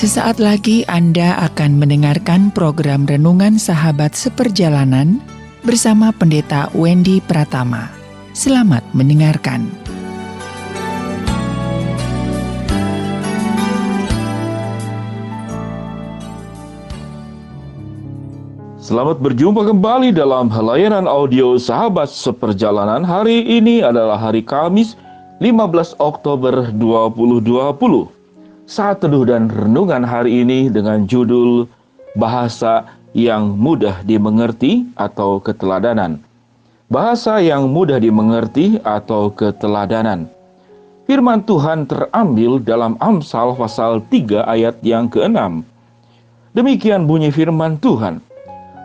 Sesaat lagi Anda akan mendengarkan program Renungan Sahabat Seperjalanan bersama Pendeta Wendy Pratama. Selamat mendengarkan. Selamat berjumpa kembali dalam layanan audio Sahabat Seperjalanan. Hari ini adalah hari Kamis, 15 Oktober 2020. Saat teduh dan renungan hari ini dengan judul Bahasa yang Mudah Dimengerti atau Keteladanan. Bahasa yang mudah dimengerti atau keteladanan. Firman Tuhan terambil dalam Amsal pasal 3 ayat yang ke-6. Demikian bunyi firman Tuhan.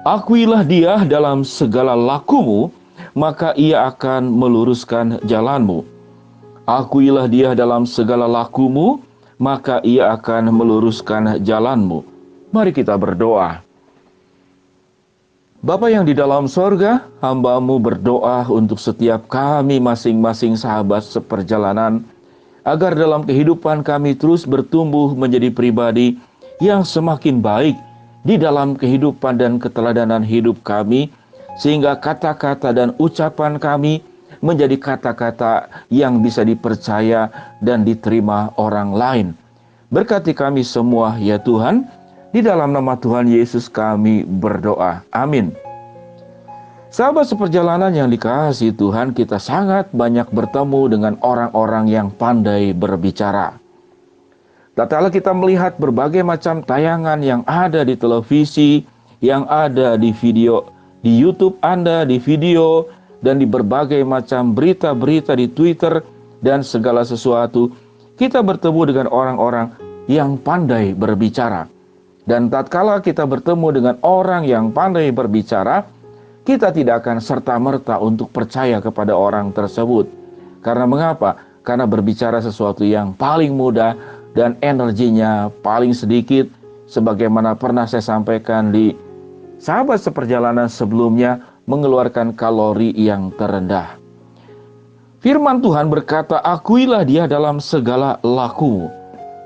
Akuilah dia dalam segala lakumu, maka ia akan meluruskan jalanmu. Akuilah dia dalam segala lakumu, maka ia akan meluruskan jalanmu. Mari kita berdoa. Bapa yang di dalam sorga, hamba-Mu berdoa untuk setiap kami masing-masing sahabat seperjalanan, agar dalam kehidupan kami terus bertumbuh menjadi pribadi yang semakin baik di dalam kehidupan dan keteladanan hidup kami, sehingga kata-kata dan ucapan kami menjadi kata-kata yang bisa dipercaya dan diterima orang lain. Berkati kami semua ya Tuhan, di dalam nama Tuhan Yesus kami berdoa. Amin. Sahabat seperjalanan yang dikasihi Tuhan, kita sangat banyak bertemu dengan orang-orang yang pandai berbicara. Tatkala kita melihat berbagai macam tayangan yang ada di televisi, yang ada di video, di YouTube Anda, di video, dan di berbagai macam berita-berita di Twitter, dan segala sesuatu, kita bertemu dengan orang-orang yang pandai berbicara. Dan tatkala kita bertemu dengan orang yang pandai berbicara, kita tidak akan serta-merta untuk percaya kepada orang tersebut. Karena mengapa? Karena berbicara sesuatu yang paling mudah dan energinya paling sedikit, sebagaimana pernah saya sampaikan di sahabat seperjalanan sebelumnya, mengeluarkan kalori yang terendah. Firman Tuhan berkata, akuilah dia dalam segala lakumu.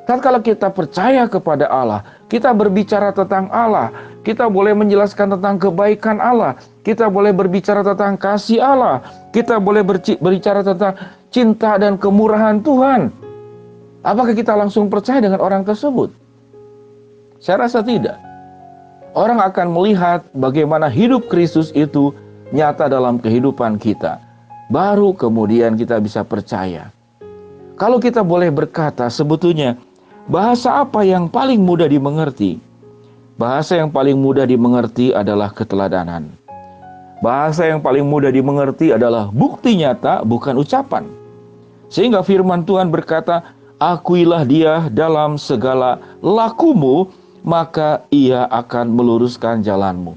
Tatkala kita percaya kepada Allah, kita berbicara tentang Allah, kita boleh menjelaskan tentang kebaikan Allah, kita boleh berbicara tentang kasih Allah, kita boleh berbicara tentang cinta dan kemurahan Tuhan. Apakah kita langsung percaya dengan orang tersebut? Saya rasa tidak. Orang akan melihat bagaimana hidup Kristus itu nyata dalam kehidupan kita. Baru kemudian kita bisa percaya. Kalau kita boleh berkata, sebetulnya bahasa apa yang paling mudah dimengerti? Bahasa yang paling mudah dimengerti adalah keteladanan. Bahasa yang paling mudah dimengerti adalah bukti nyata, bukan ucapan. Sehingga firman Tuhan berkata, akuilah dia dalam segala lakumu, maka ia akan meluruskan jalanmu.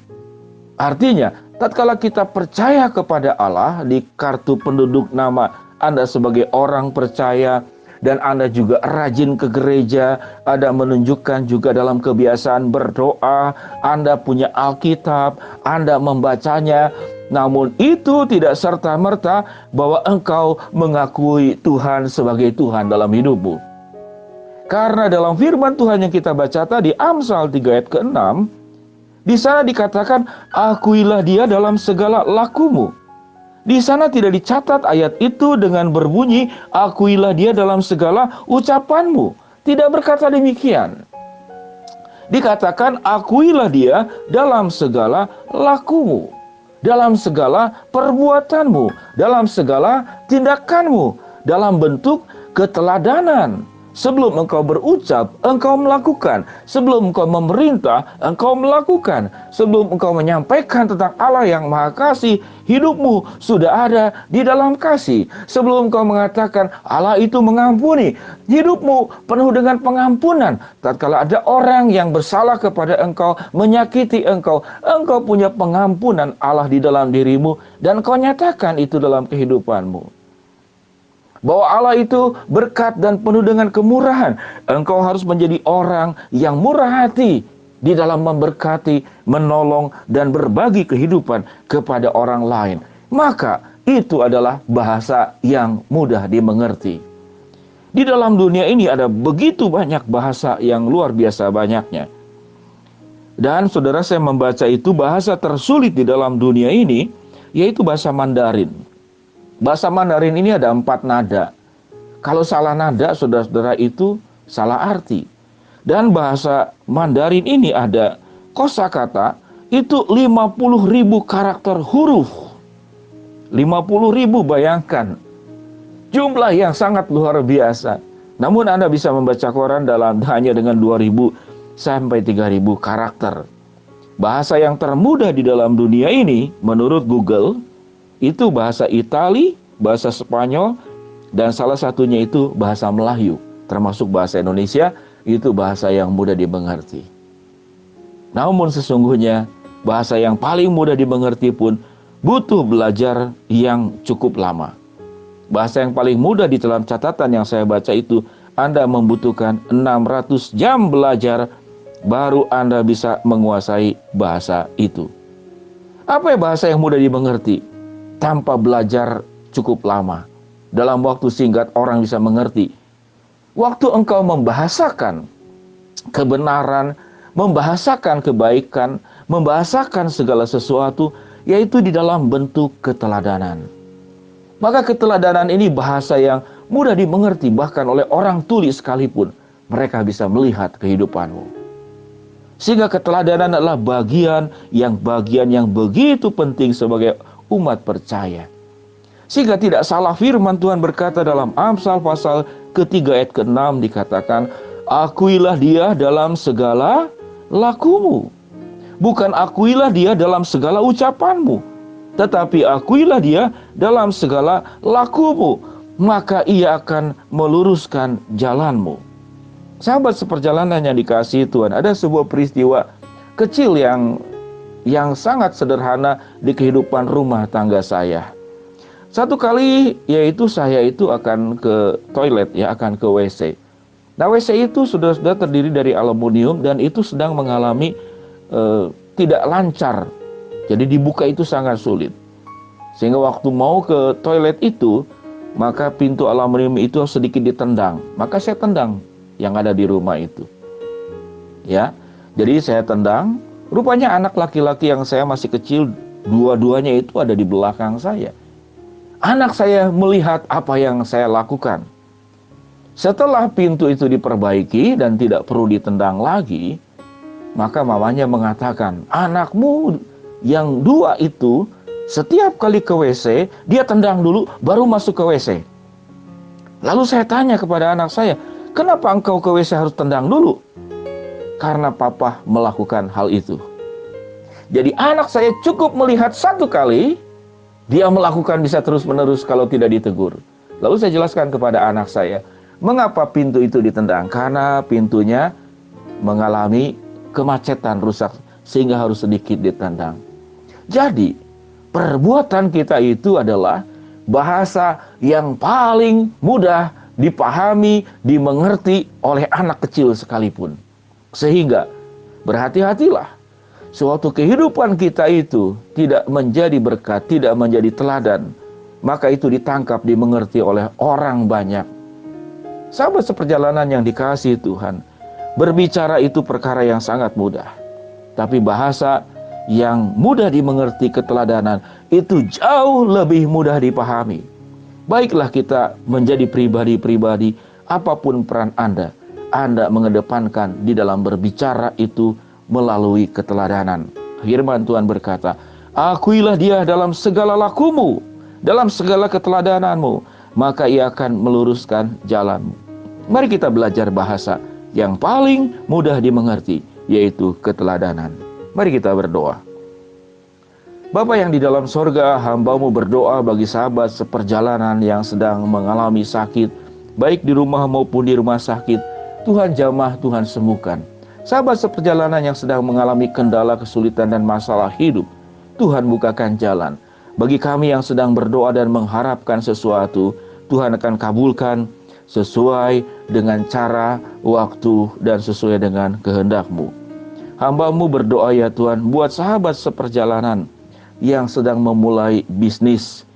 Artinya, tatkala kita percaya kepada Allah, di kartu penduduk nama Anda sebagai orang percaya, dan Anda juga rajin ke gereja, Anda menunjukkan juga dalam kebiasaan berdoa, Anda punya Alkitab, Anda membacanya, namun itu tidak serta-merta bahwa engkau mengakui Tuhan sebagai Tuhan dalam hidupmu. Karena dalam firman Tuhan yang kita baca tadi, Amsal 3 ayat ke-6, di sana dikatakan, akuilah dia dalam segala lakumu. Di sana tidak dicatat ayat itu dengan berbunyi, akuilah dia dalam segala ucapanmu. Tidak berkata demikian. Dikatakan, akuilah dia dalam segala lakumu, dalam segala perbuatanmu, dalam segala tindakanmu, dalam bentuk keteladanan. Sebelum engkau berucap, engkau melakukan. Sebelum engkau memerintah, engkau melakukan. Sebelum engkau menyampaikan tentang Allah yang Maha Kasih, hidupmu sudah ada di dalam kasih. Sebelum engkau mengatakan Allah itu mengampuni, hidupmu penuh dengan pengampunan. Tatkala ada orang yang bersalah kepada engkau, menyakiti engkau, engkau punya pengampunan Allah di dalam dirimu, dan kau nyatakan itu dalam kehidupanmu. Bahwa Allah itu berkat dan penuh dengan kemurahan. Engkau harus menjadi orang yang murah hati di dalam memberkati, menolong, dan berbagi kehidupan kepada orang lain. Maka itu adalah bahasa yang mudah dimengerti. Di dalam dunia ini ada begitu banyak bahasa yang luar biasa banyaknya. Dan saudara, saya membaca itu bahasa tersulit di dalam dunia ini, yaitu bahasa Mandarin. Bahasa Mandarin ini ada 4 nada. Kalau salah nada, saudara-saudara, itu salah arti. Dan bahasa Mandarin ini ada kosakata, itu 50.000 karakter huruf. 50.000, bayangkan. Jumlah yang sangat luar biasa. Namun Anda bisa membaca Quran hanya dengan 2.000 sampai 3.000 karakter. Bahasa yang termudah di dalam dunia ini menurut Google itu bahasa Itali, bahasa Spanyol, dan salah satunya itu bahasa Melayu. Termasuk bahasa Indonesia, itu bahasa yang mudah dimengerti. Namun sesungguhnya bahasa yang paling mudah dimengerti pun butuh belajar yang cukup lama. Bahasa yang paling mudah di dalam catatan yang saya baca itu, Anda membutuhkan 600 jam belajar, baru Anda bisa menguasai bahasa itu. Apa ya bahasa yang mudah dimengerti? Tanpa belajar cukup lama. Dalam waktu singkat orang bisa mengerti. Waktu engkau membahasakan kebenaran, membahasakan kebaikan, membahasakan segala sesuatu, yaitu di dalam bentuk keteladanan. Maka keteladanan ini bahasa yang mudah dimengerti bahkan oleh orang tuli sekalipun. Mereka bisa melihat kehidupanmu. Sehingga keteladanan adalah bagian yang begitu penting sebagai umat percaya. Sehingga tidak salah firman Tuhan berkata dalam Amsal pasal ketiga ayat ke-6 dikatakan, akuilah dia dalam segala lakumu. Bukan akuilah dia dalam segala ucapanmu, tetapi akuilah dia dalam segala lakumu, maka ia akan meluruskan jalanmu. Sahabat seperjalanan yang dikasihi Tuhan, ada sebuah peristiwa kecil yang sangat sederhana di kehidupan rumah tangga saya. Satu kali, yaitu saya itu akan ke toilet, akan ke WC. Nah, WC itu sudah terdiri dari aluminium dan itu sedang mengalami tidak lancar. Jadi dibuka itu sangat sulit. Sehingga waktu mau ke toilet itu, maka pintu aluminium itu sedikit ditendang. Maka saya tendang yang ada di rumah itu. Ya, jadi saya tendang. Rupanya anak laki-laki yang saya masih kecil, dua-duanya itu ada di belakang saya. Anak saya melihat apa yang saya lakukan. Setelah pintu itu diperbaiki dan tidak perlu ditendang lagi, maka mamanya mengatakan, anakmu yang 2 itu setiap kali ke WC, dia tendang dulu baru masuk ke WC. Lalu saya tanya kepada anak saya, kenapa engkau ke WC harus tendang dulu? Karena papa melakukan hal itu. Jadi anak saya cukup melihat 1 kali, dia melakukan bisa terus-menerus kalau tidak ditegur. Lalu saya jelaskan kepada anak saya, mengapa pintu itu ditendang? Karena pintunya mengalami kemacetan, rusak, sehingga harus sedikit ditendang. Jadi, perbuatan kita itu adalah bahasa yang paling mudah dipahami, dimengerti oleh anak kecil sekalipun. Sehingga, berhati-hatilah. Suatu kehidupan kita itu tidak menjadi berkat, tidak menjadi teladan, maka itu ditangkap, dimengerti oleh orang banyak. Sahabat seperjalanan yang dikasihi Tuhan, berbicara itu perkara yang sangat mudah. Tapi bahasa yang mudah dimengerti, keteladanan, itu jauh lebih mudah dipahami. Baiklah kita menjadi pribadi-pribadi, apapun peran Anda mengedepankan di dalam berbicara itu melalui keteladanan. Firman Tuhan berkata, akuilah dia dalam segala lakumu, dalam segala keteladananmu, maka ia akan meluruskan jalanmu. Mari kita belajar bahasa yang paling mudah dimengerti, yaitu keteladanan. Mari kita berdoa. Bapa yang di dalam sorga, hamba-Mu berdoa bagi sahabat seperjalanan yang sedang mengalami sakit, baik di rumah maupun di rumah sakit. Tuhan jamah, Tuhan sembuhkan. Sahabat seperjalanan yang sedang mengalami kendala, kesulitan, dan masalah hidup, Tuhan bukakan jalan. Bagi kami yang sedang berdoa dan mengharapkan sesuatu, Tuhan akan kabulkan sesuai dengan cara, waktu, dan sesuai dengan kehendak-Mu. Hamba-Mu berdoa ya Tuhan, buat sahabat seperjalanan yang sedang memulai bisnis,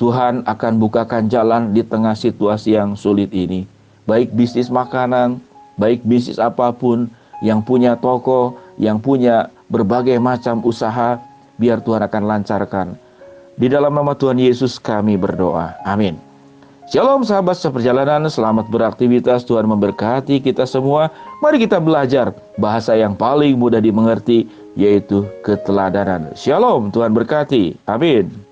Tuhan akan bukakan jalan di tengah situasi yang sulit ini. Baik bisnis makanan, baik bisnis apapun, yang punya toko, yang punya berbagai macam usaha, biar Tuhan akan lancarkan. Di dalam nama Tuhan Yesus kami berdoa. Amin. Shalom sahabat seperjalanan, selamat beraktivitas. Tuhan memberkati kita semua. Mari kita belajar bahasa yang paling mudah dimengerti, yaitu keteladanan. Shalom, Tuhan berkati. Amin.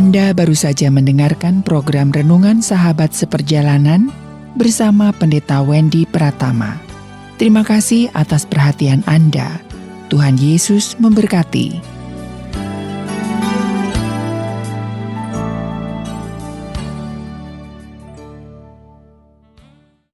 Anda baru saja mendengarkan program Renungan Sahabat Seperjalanan bersama Pendeta Wendy Pratama. Terima kasih atas perhatian Anda. Tuhan Yesus memberkati.